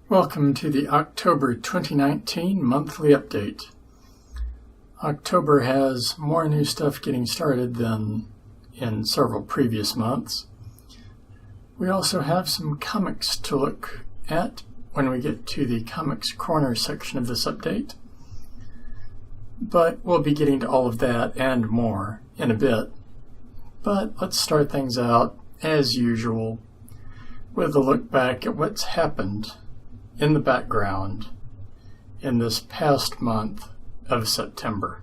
Welcome to the October 2019 monthly update. October has more new stuff getting started than in several previous months. We also have some comics to look at when we get to the Comics Corner section of this update. But we'll be getting to all of that and more in a bit. But let's start things out, as usual, with a look back at what's happened in the background in this past month of September.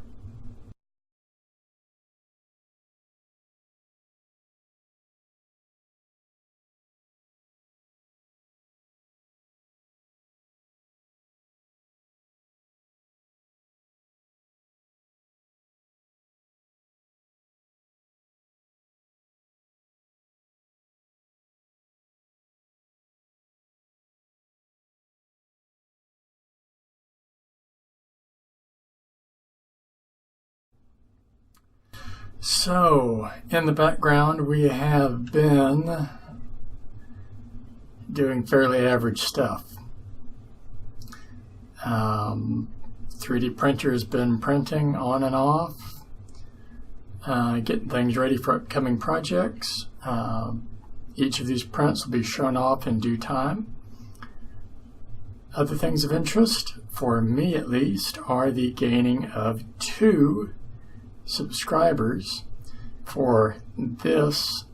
So, in the background, we have been doing fairly average stuff. 3D printer has been printing on and off, getting things ready for upcoming projects. Each of these prints will be shown off in due time. Other things of interest, for me at least, are the gaining of 2 subscribers for this,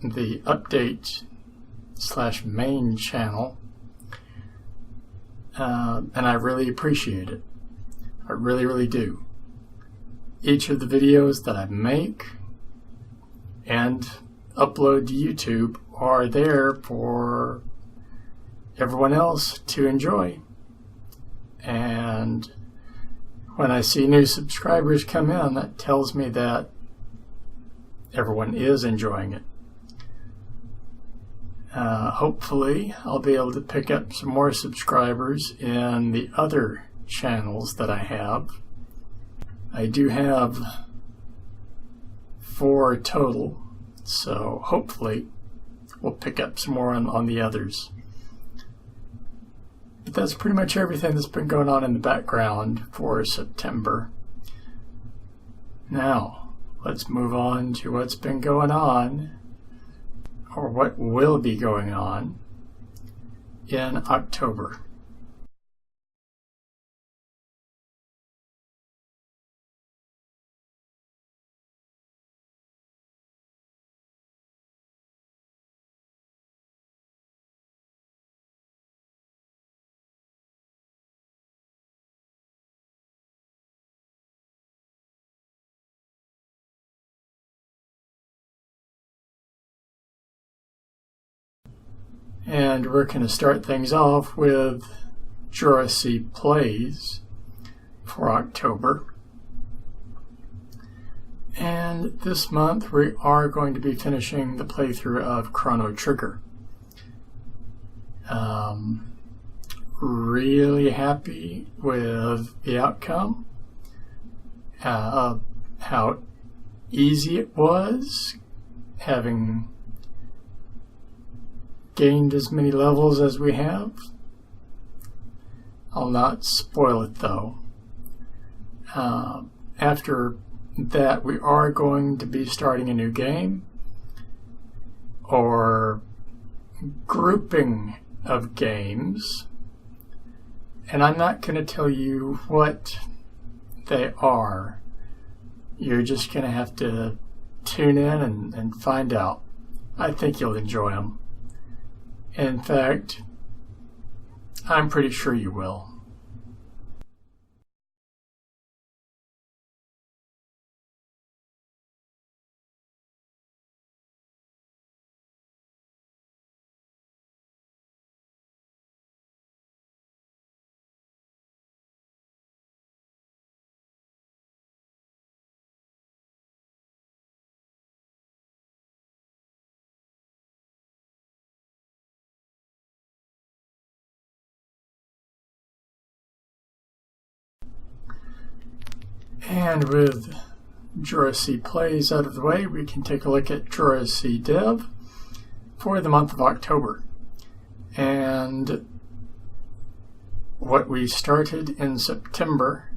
the update/main channel, and I really appreciate it. I really do. Each of the videos that I make and upload to YouTube are there for everyone else to enjoy, and when I see new subscribers come in, that tells me that everyone is enjoying it. Hopefully, I'll be able to pick up some more subscribers in the other channels that I have. I do have 4 total, so hopefully we'll pick up some more on the others. But that's pretty much everything that's been going on in the background for September. Now, let's move on to what's been going on, or what will be going on, in October. And we're going to start things off with JoRaSe Plays for October. And this month we are going to be finishing the playthrough of Chrono Trigger. Really happy with the outcome, how easy it was, having gained as many levels as we have. I'll not spoil it though. After that, we are going to be starting a new game, or grouping of games, and I'm not going to tell you what they are. You're just going to have to tune in and find out. I think you'll enjoy them. In fact, I'm pretty sure you will. And with JoRaSe Plays out of the way, we can take a look at JoRaSeDev for the month of October. And what we started in September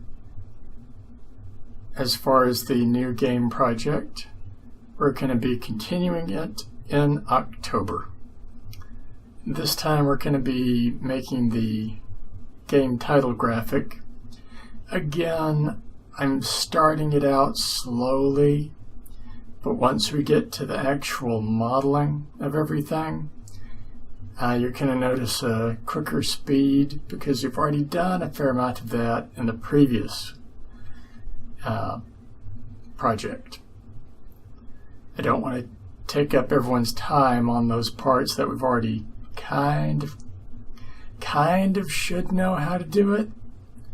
as far as the new game project. We're going to be continuing it in October. This time we're going to be making the game title graphic. Again, I'm starting it out slowly, but once we get to the actual modeling of everything, you're going to notice a quicker speed because you've already done a fair amount of that in the previous project. I don't want to take up everyone's time on those parts that we've already kind of should know how to do it.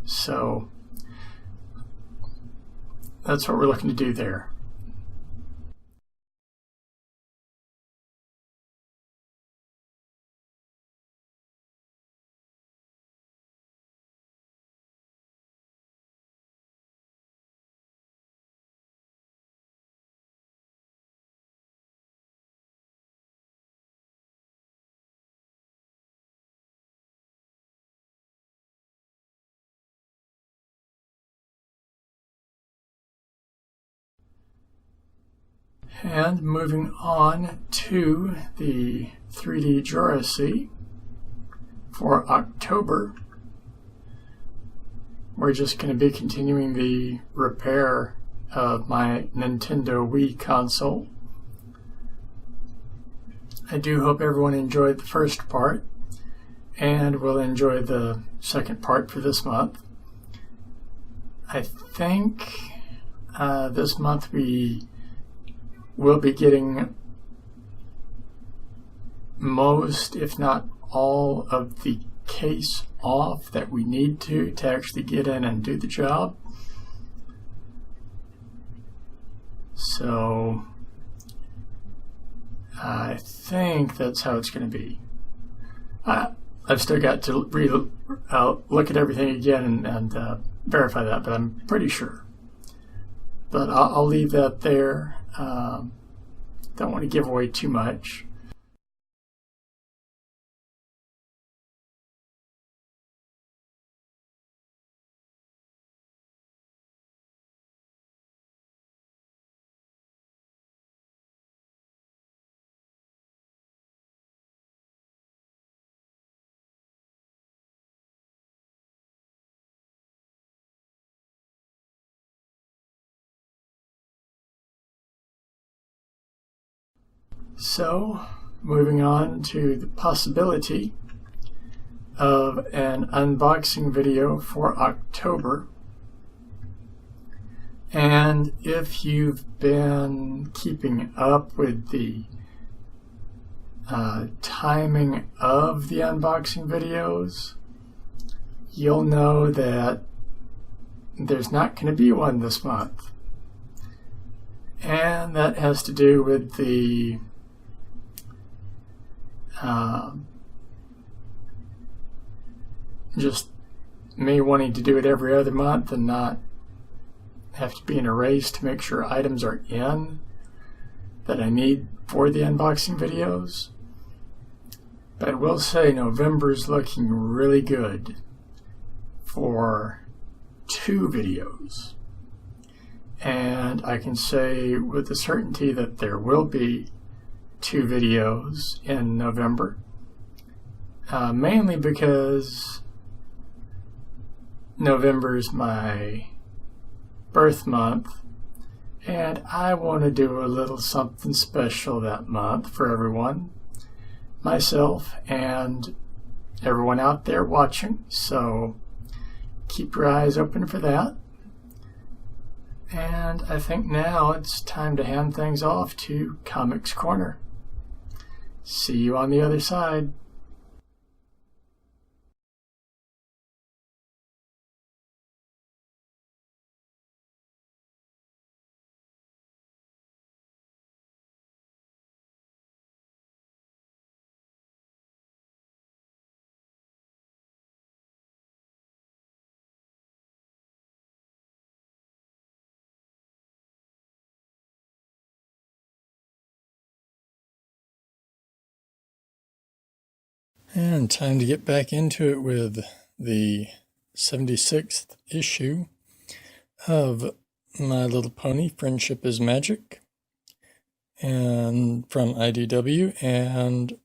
So that's what we're looking to do there. And moving on to the 3D JoRaSe for October, we're just going to be continuing the repair of my Nintendo Wii console. I do hope everyone enjoyed the first part and will enjoy the second part for this month. I think this month we will be getting most, if not all, of the case off that we need to actually get in and do the job. So I think that's how it's going to be. I've still got to look at everything again and verify that, but I'm pretty sure. But I'll leave that there. Don't want to give away too much. So, moving on to the possibility of an unboxing video for October. And if you've been keeping up with the timing of the unboxing videos, you'll know that there's not going to be one this month. And that has to do with the just me wanting to do it every other month and not have to be in a race to make sure items are in that I need for the unboxing videos. But I will say November's looking really good for 2 videos. And I can say with a certainty that there will be 2 videos in November, mainly because November is my birth month, and I want to do a little something special that month for everyone, myself and everyone out there watching, so keep your eyes open for that. And I think now it's time to hand things off to Comics Corner. See you on the other side. And time to get back into it with the 76th issue of My Little Pony Friendship is Magic, and from IDW, and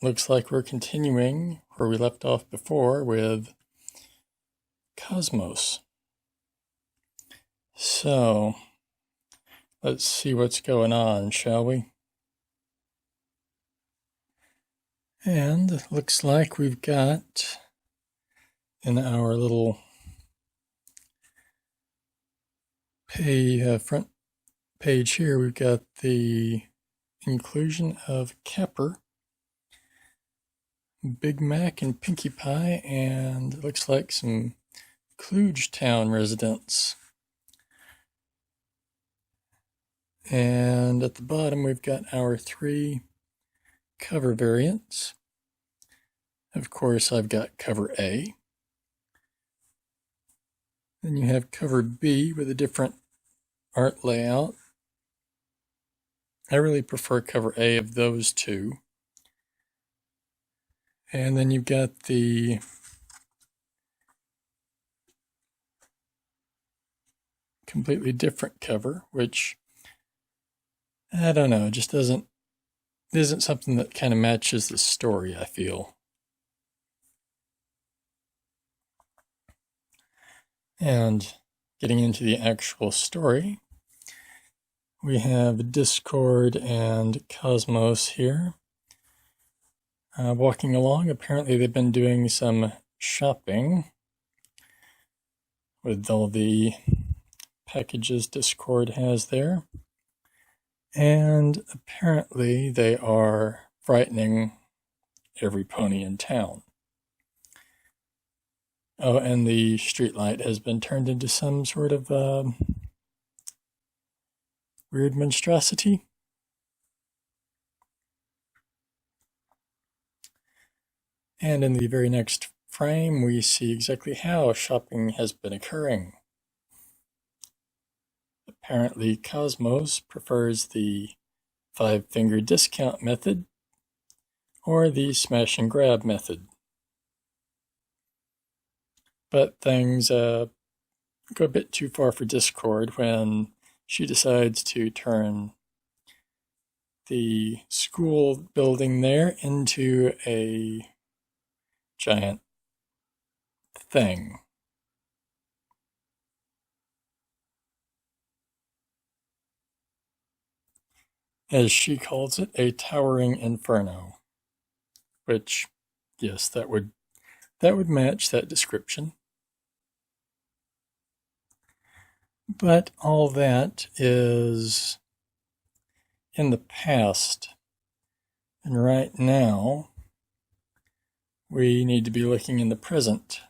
looks like we're continuing where we left off before with Cosmos. So let's see what's going on, shall we? And it looks like we've got in our little front page here, we've got the inclusion of Kepper, Big Mac, and Pinkie Pie, and it looks like some Kluge Town residents. And at the bottom, we've got our 3 cover variants. Of course, I've got cover A. Then you have cover B with a different art layout. I really prefer cover A of those 2. And then you've got the completely different cover, which I don't know, just isn't something that kind of matches the story, I feel. And getting into the actual story, we have Discord and Cosmos here. Walking along, apparently they've been doing some shopping with all the packages Discord has there. And apparently they are frightening every pony in town. Oh, and the streetlight has been turned into some sort of weird monstrosity. And in the very next frame, we see exactly how shopping has been occurring. Apparently, Cosmos prefers the 5-finger discount method or the smash and grab method. But things go a bit too far for Discord when she decides to turn the school building there into a giant thing. As she calls it, a towering inferno. Which, yes, that would match that description. But all that is in the past. And right now, we need to be looking in the present.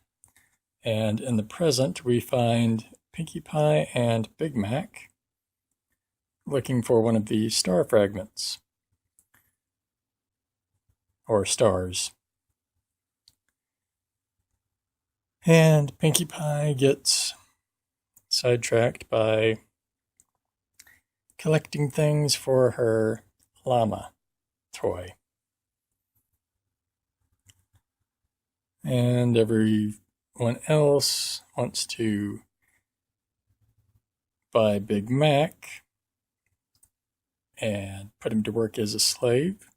And in the present, we find Pinkie Pie and Big Mac looking for one of the star fragments. Or stars. And Pinkie Pie gets sidetracked by collecting things for her llama toy. And everyone else wants to buy Big Mac and put him to work as a slave.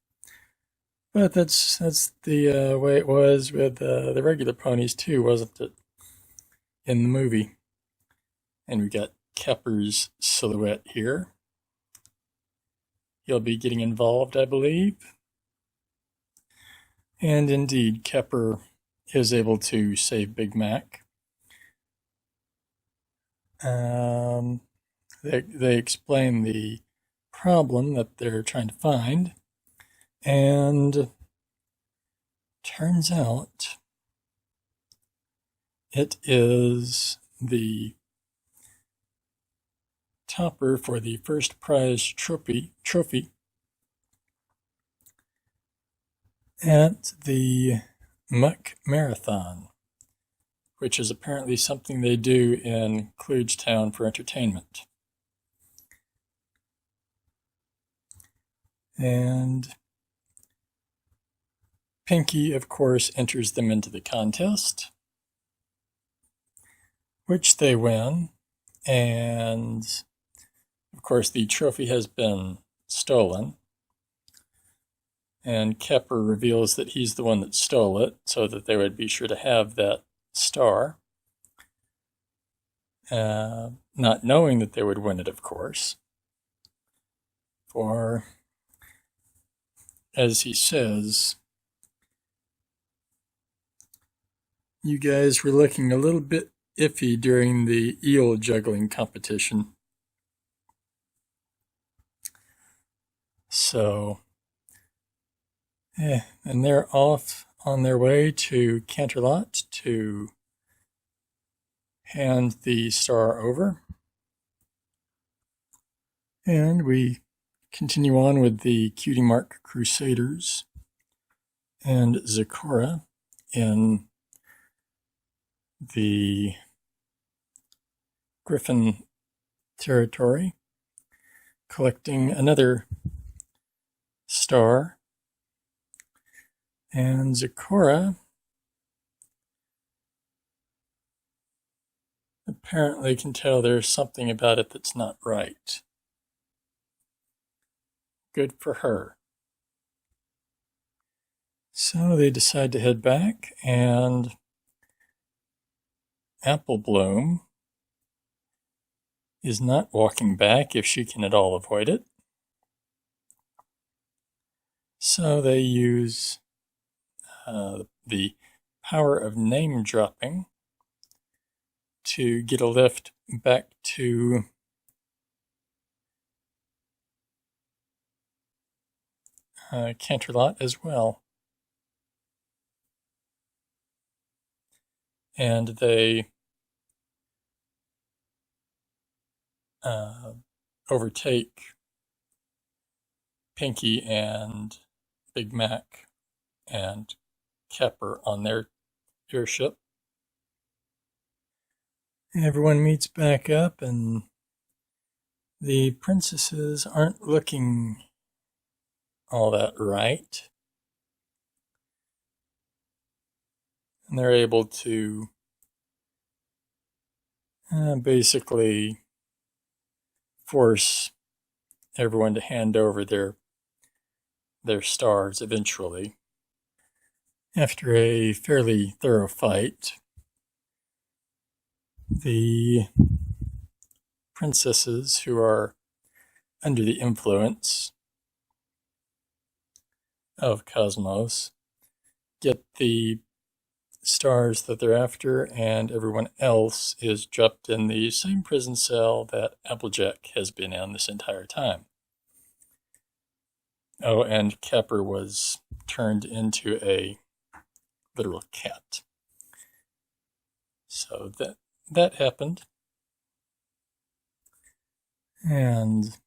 But that's the way it was with the regular ponies too, wasn't it? In the movie. And we got Kepper's silhouette here. He'll be getting involved, I believe. And indeed, Kepper is able to save Big Mac. They explain the problem that they're trying to find. And turns out it is the topper for the first prize trophy at the Muck Marathon, which is apparently something they do in Kluge Town for entertainment. And Pinkie, of course, enters them into the contest. which they win, and of course the trophy has been stolen, and Kepper reveals that he's the one that stole it so that they would be sure to have that star, not knowing that they would win it, of course, for, as he says, you guys were looking a little bit iffy during the eel juggling competition. So, and they're off on their way to Canterlot to hand the star over. And we continue on with the Cutie Mark Crusaders and Zecora in the Griffin territory, collecting another star. And Zecora apparently can tell there's something about it that's not right. Good for her. So they decide to head back, and Apple Bloom is not walking back if she can at all avoid it. So they use the power of name dropping to get a lift back to Canterlot as well. And they overtake Pinky and Big Mac and Kepper on their airship. Everyone meets back up, and the princesses aren't looking all that right. And they're able to basically force everyone to hand over their stars eventually. After a fairly thorough fight, the princesses, who are under the influence of Cosmos, get the stars that they're after, and everyone else is dropped in the same prison cell that Applejack has been in this entire time. Oh, and Kepper was turned into a literal cat. So that happened. And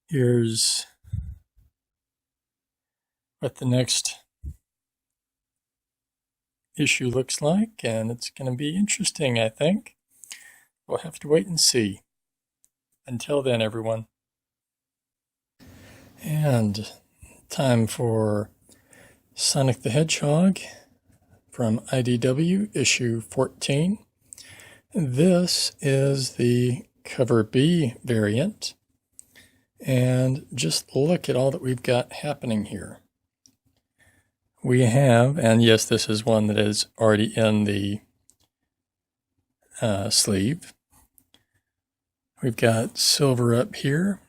here's what the next issue looks like, and it's going to be interesting, I think. We'll have to wait and see. Until then, everyone. And time for Sonic the Hedgehog from IDW, issue 14. This is the cover B variant, and just look at all that we've got happening here. We have, and yes, this is one that is already in the sleeve. We've got Silver up here.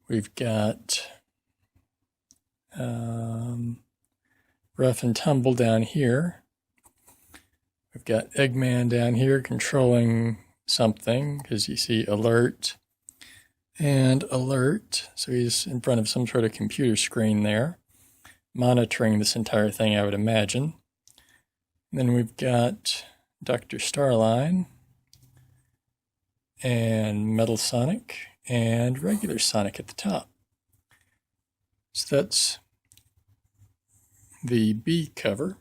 We've got Rough and Tumble down here. We've got Eggman down here controlling something, because you see alert and alert. So he's in front of some sort of computer screen there, monitoring this entire thing, I would imagine. And then we've got Dr. Starline and Metal Sonic and regular Sonic at the top. So that's the B cover.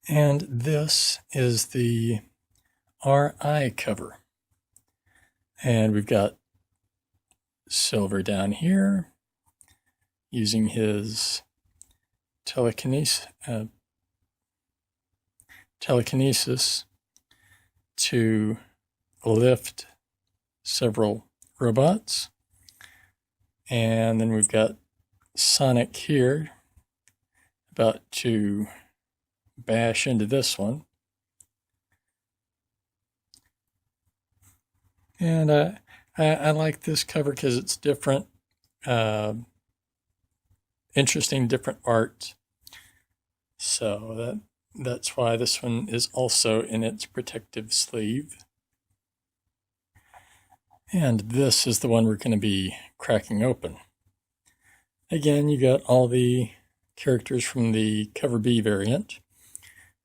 And this is the RI cover. And we've got Silver down here using his telekinesis, telekinesis to lift several robots. And then we've got Sonic here about to bash into this one. And I like this cover because it's different, interesting, different art. So that's why this one is also in its protective sleeve. And this is the one we're going to be cracking open. Again, you got all the characters from the cover B variant,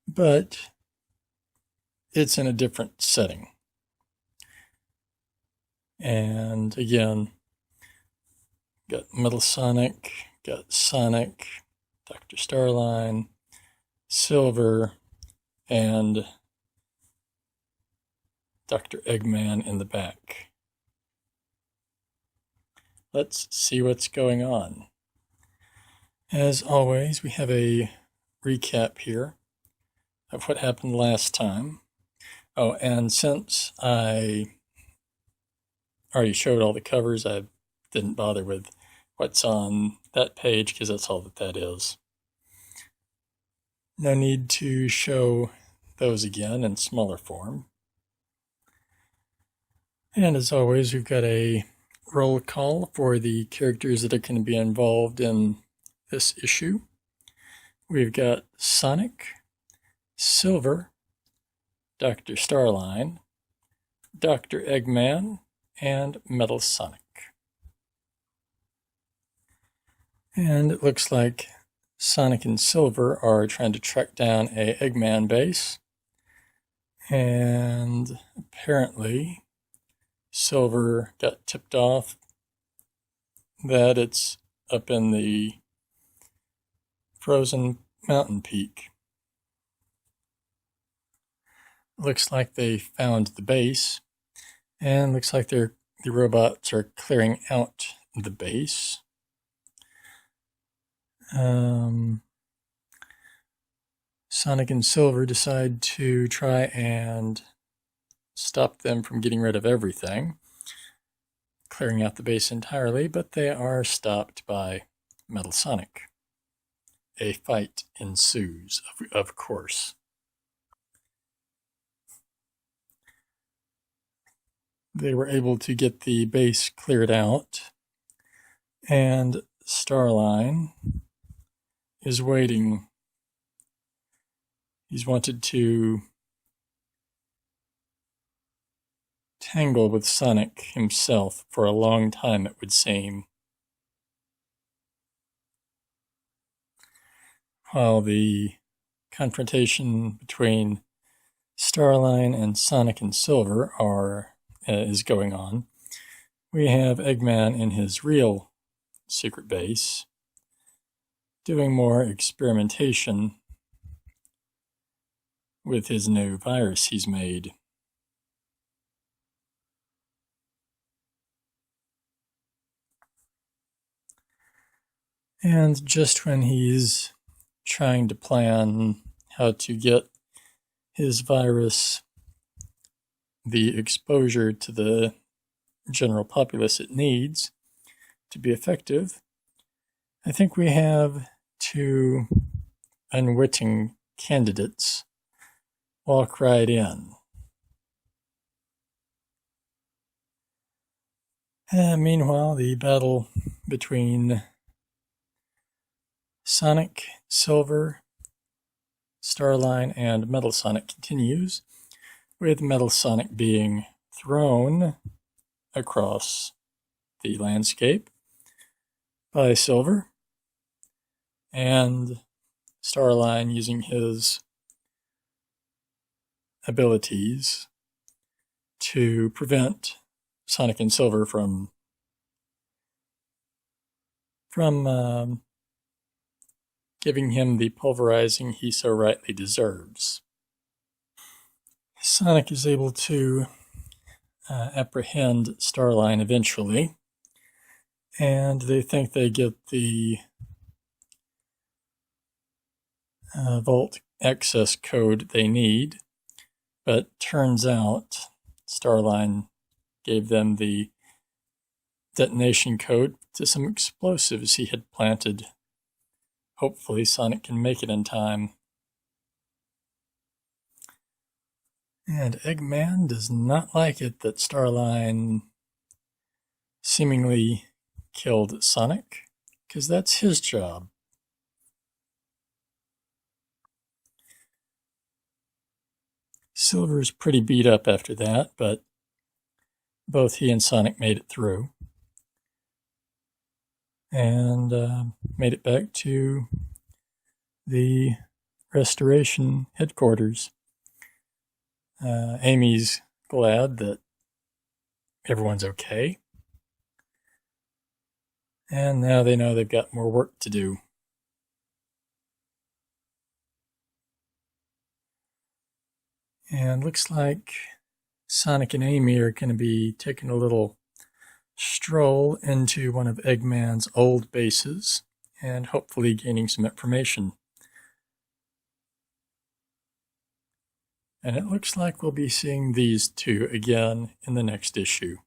but it's in a different setting. And again, got Metal Sonic, got Sonic, Dr. Starline, Silver, and Dr. Eggman in the back. Let's see what's going on. As always, we have a recap here of what happened last time. Oh, and since I already showed all the covers, I didn't bother with what's on that page because that's all that is. No need to show those again in smaller form. And as always, we've got a roll call for the characters that are going to be involved in this issue. We've got Sonic, Silver, Dr. Starline, Dr. Eggman, and Metal Sonic. And it looks like Sonic and Silver are trying to track down a Eggman base. And apparently Silver got tipped off that it's up in the frozen mountain peak. Looks like they found the base, and looks like the robots are clearing out the base. Sonic and Silver decide to try and stop them from getting rid of everything, clearing out the base entirely, but they are stopped by Metal Sonic. A fight ensues, of course. They were able to get the base cleared out, and Starline is waiting. He's wanted to tangle with Sonic himself for a long time, it would seem. While the confrontation between Starline and Sonic and Silver is going on, we have Eggman in his real secret base doing more experimentation with his new virus he's made. And just when he's trying to plan how to get his virus the exposure to the general populace it needs to be effective, I think we have two unwitting candidates walk right in. Meanwhile, the battle between Sonic, Silver, Starline, and Metal Sonic continues, with Metal Sonic being thrown across the landscape by Silver, and Starline using his abilities to prevent Sonic and Silver from giving him the pulverizing he so rightly deserves. Sonic is able to apprehend Starline eventually, and they think they get the volt access code they need, but turns out Starline gave them the detonation code to some explosives he had planted. Hopefully Sonic can make it in time. And Eggman does not like it that Starline seemingly killed Sonic, because that's his job. Silver's pretty beat up after that, but both he and Sonic made it through. And made it back to the restoration headquarters. Amy's glad that everyone's okay. And now they know they've got more work to do. And looks like Sonic and Amy are going to be taking a little stroll into one of Eggman's old bases and hopefully gaining some information. And it looks like we'll be seeing these two again in the next issue.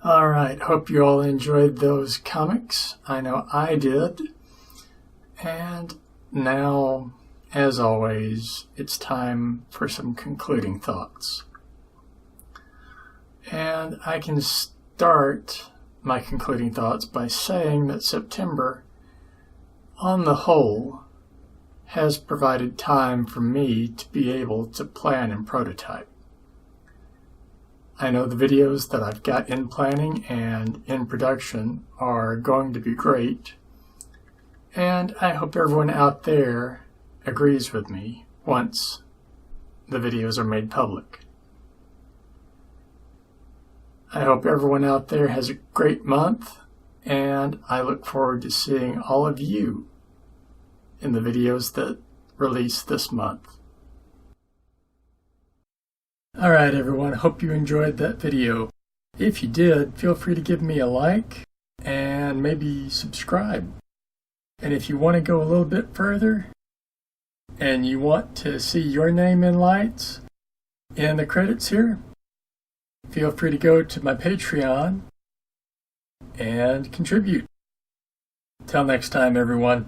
Alright, hope you all enjoyed those comics. I know I did. And now, as always, it's time for some concluding thoughts. And I can start my concluding thoughts by saying that September, on the whole, has provided time for me to be able to plan and prototype. I know the videos that I've got in planning and in production are going to be great, and I hope everyone out there agrees with me once the videos are made public. I hope everyone out there has a great month, and I look forward to seeing all of you in the videos that release this month. Alright everyone, hope you enjoyed that video. If you did, feel free to give me a like and maybe subscribe. And if you want to go a little bit further and you want to see your name in lights in the credits here, feel free to go to my Patreon and contribute. Till next time everyone.